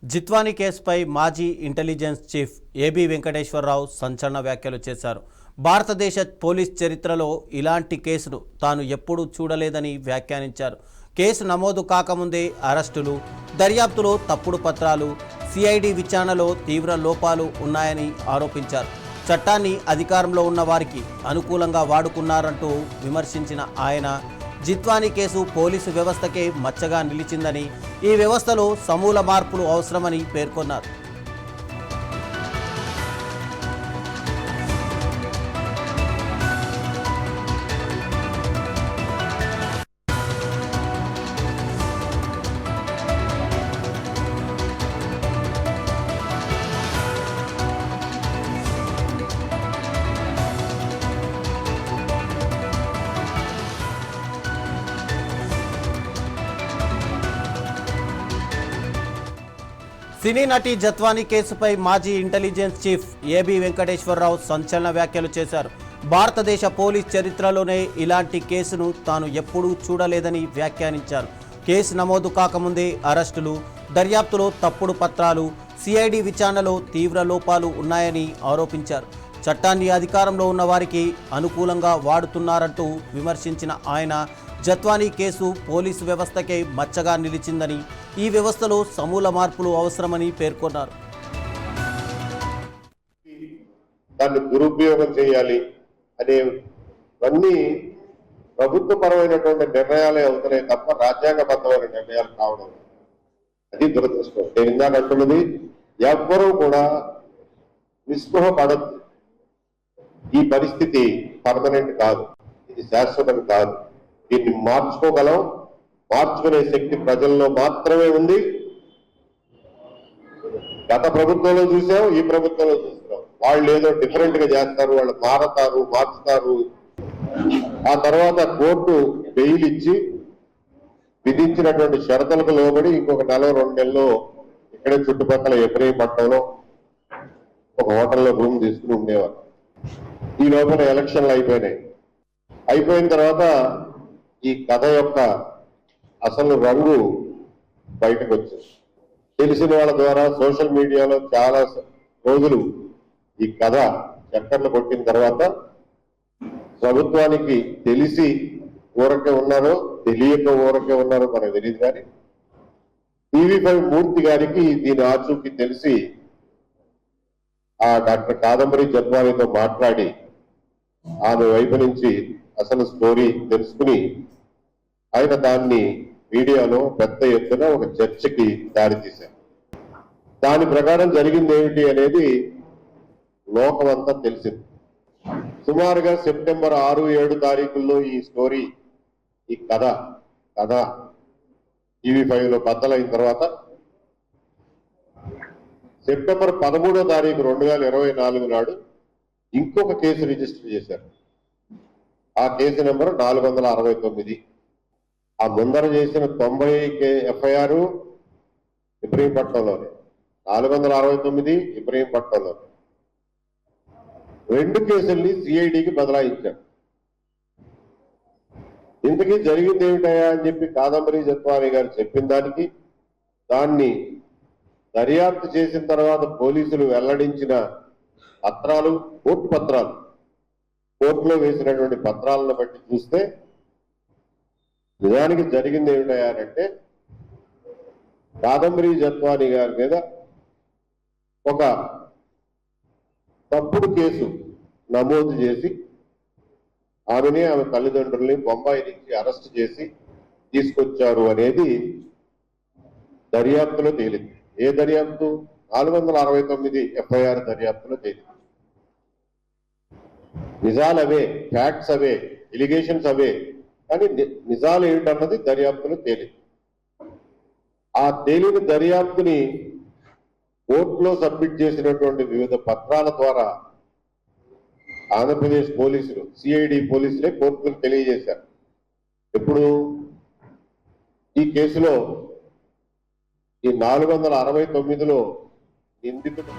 జిత్వానీ కేసుపై మాజీ intelligence chief AB Venkateswararao సంచలన వ్యాఖ్యలు చేశారు. భారతదేశ పోలీస్ చరిత్రలో ఇలాంటి కేసును తాను ఎప్పుడూ చూడలేదని వ్యాఖ్యానించారు. కేసు నమోదు కాకముందే అరెస్టులు, దర్యాప్తులో తప్పుడు పత్రాలు, సిఐడి విచారణలో తీవ్ర లోపాలు ఉన్నాయని ఆరోపించారు. చట్టాన్ని అధికారంలో ఉన్న వారికి అనుకూలంగా వాడుకున్నారంటూ విమర్శించిన ఆయన జిత్వానీ కేసు పోలీసు వ్యవస్థకే మచ్చగా నిలిచిందని, ఈ వ్యవస్థలో సమూల మార్పులు అవసరమని పేర్కొన్నారు. సినీ నటి జిత్వానీ కేసుపై మాజీ ఇంటెలిజెన్స్ చీఫ్ ఏబీ వెంకటేశ్వరరావు సంచలన వ్యాఖ్యలు చేశారు. భారతదేశ పోలీస్ చరిత్రలోనే ఇలాంటి కేసును తాను ఎప్పుడూ చూడలేదని వ్యాఖ్యానించారు. కేసు నమోదు కాకముందే అరెస్టులు, దర్యాప్తులో తప్పుడు పత్రాలు, సిఐడి విచారణలో తీవ్ర లోపాలు ఉన్నాయని ఆరోపించారు. చట్టాన్ని అధికారంలో ఉన్న వారికి అనుకూలంగా వాడుతున్నారంటూ విమర్శించిన ఆయన జిత్వానీ కేసు పోలీసు వ్యవస్థకే మచ్చగా నిలిచిందని, ఈ వ్యవస్థలో సమూల మార్పులు అవసరమని పేర్కొన్నారు. దాన్ని దురుపయోగం చేయాలి అనేవన్నీ ప్రభుత్వపరమైనటువంటి నిర్ణయాలే అవుతున్నాయి తప్ప రాజ్యాంగబద్ధమైన నిర్ణయాలు కావడం అది దురదృష్టం. నేను ఇందాక అంటున్నది, ఎవ్వరూ కూడా నిస్పృహ పడద్దు. ఈ పరిస్థితి పర్మనెంట్ కాదు, ఇది శాశ్వతం కాదు. దీన్ని మార్చుకోగలం. మార్చుకునే శక్తి ప్రజల్లో మాత్రమే ఉంది. గత ప్రభుత్వంలో చూసాం, ఈ ప్రభుత్వంలో చూస్తున్నాం. వాళ్ళు ఏదో డిఫరెంట్ గా చేస్తారు, వాళ్ళు మారతారు, మార్చుతారు. ఆ తర్వాత కోర్టు బెయిల్ ఇచ్చి విధించినటువంటి షరతులకు లోబడి ఇంకొక 2 నెలల్లో ఇక్కడే చుట్టుపక్కల ఇబ్రహీంపట్నంలో ఒక హోటల్లో రూమ్ తీసుకుని ఉండేవారు. ఈ లోపల ఎలక్షన్లు అయిపోయినాయి. అయిపోయిన తర్వాత ఈ కథ యొక్క అసలు రంగు బయటకు వచ్చింది. తెలిసిన వాళ్ళ ద్వారా సోషల్ మీడియాలో చాలా రోజులు ఈ కథ చక్కర్లు కొట్టిన తర్వాత ప్రభుత్వానికి తెలిసి ఊరకే ఉన్నారో తెలియక ఊరకే ఉన్నారో మనకు తెలియదు. కానీ TV5 మూర్తి గారికి దీని ఆచూకీ తెలిసి ఆ డాక్టర్ కాదంబరి జిత్వానీతో మాట్లాడి ఆమె వైపు నుంచి అసలు స్టోరీ తెలుసుకుని ఆయన దాన్ని మీడియాలో పెద్ద ఎత్తున ఒక చర్చకి దారితీశారు. దాని ప్రకారం జరిగింది ఏమిటి అనేది లోకమంతా తెలిసింది. సుమారుగా సెప్టెంబర్ 6, 7 తారీఖుల్లో ఈ స్టోరీ, ఈ కథ TV5లో బద్దలైన తర్వాత సెప్టెంబర్ 13వ తారీఖు 2024 నాడు ఇంకొక కేసు రిజిస్టర్ చేశారు. ఆ కేసు నెంబర్ 469. ఆ ముందర చేసిన 90 FIR ఇబ్రహీంపట్నంలోనే, 469 ఇబ్రహీంపట్నంలోనే. 2 కేసుల్ని సిఐడికి బదలాయించారు. ఇంతకీ జరిగింది ఏమిటయా అని చెప్పి కాదంబరి జిత్వానీ గారు చెప్పిన దానికి, దాన్ని దర్యాప్తు చేసిన తర్వాత పోలీసులు వెల్లడించిన పత్రాలు, కోర్టు పత్రాలు, కోర్టులో వేసినటువంటి పత్రాలను బట్టి చూస్తే నిజానికి జరిగింది ఏమిటంటే కాదంబరి జిత్వానీ గారి మీద ఒక తప్పుడు కేసు నమోదు చేసి ఆమెని, ఆమె తల్లిదండ్రుల్ని బొంబాయి నుంచి అరెస్ట్ చేసి తీసుకొచ్చారు అనేది దర్యాప్తులో తేలింది. ఏ దర్యాప్తు? 469 FIR దర్యాప్తులో తేలింది. నిజాలు అవే, ఫ్యాక్ట్స్ అవే, ఎలిగేషన్స్ అవే, కానీ నిజాలు ఏమిటన్నది దర్యాప్తులో తేలింది. ఆ తేలిన దర్యాప్తుని కోర్టులో సబ్మిట్ చేసినటువంటి వివిధ పత్రాల ద్వారా ఆంధ్రప్రదేశ్ పోలీసులు, సిఐడి పోలీసులే కోర్టులకు తెలియజేశారు. ఇప్పుడు ఈ కేసులో ఈ 469లో నిందితుడు